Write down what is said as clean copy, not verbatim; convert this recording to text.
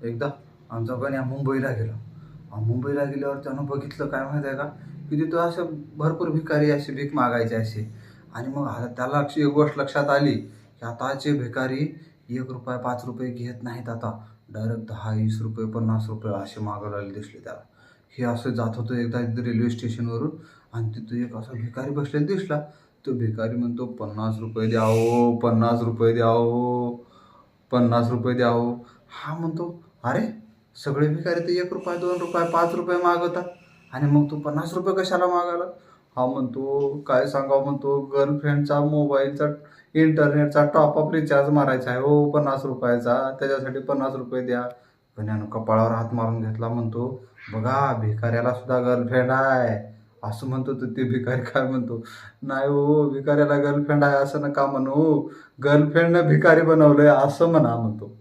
एकदा आमचा गण्या मुंबईला गेला. मुंबईला गेल्यावर त्यानं बघितलं काय माहीत आहे का, की तिथं असं भरपूर भिकारी असे भीक मागायचे असे. आणि मग आता त्याला एक गोष्ट लक्षात आली, की आताचे भिकारी ₹1 ₹5 घेत नाहीत आता. डायरेक्ट ₹10, ₹20, ₹50 असे मागायला दिसले त्याला. हे असं जात होतं एकदा रेल्वे स्टेशनवरून आणि तिथं एक असा भिकारी बसलेला दिसला. तो भिकारी म्हणतो, ₹50 द्या हो, ₹50 द्या हो, ₹50 द्या हो. हा म्हणतो, अरे सगळे भिकारी तर ₹1, ₹2, ₹5 मागवतात आणि मग तू ₹50 कशाला मागायला? हा म्हणतो, काय सांगावं म्हणतो, गर्लफ्रेंडचा मोबाईलचा इंटरनेटचा टॉपअप रिचार्ज मारायचा आहे हो ₹50चा, त्याच्यासाठी ₹50 द्या. गण्यानं कपाळावर हात मारून घेतला. म्हणतो, बघा भिकाऱ्याला सुद्धा गर्लफ्रेंड आहे. असं म्हणतो. तर ते भिकारी काय म्हणतो, नाही हो, भिकाऱ्याला गर्लफ्रेंड आहे असं नका म्हणू, गर्लफ्रेंडनं भिकारी बनवलंय असं म्हणा म्हणतो.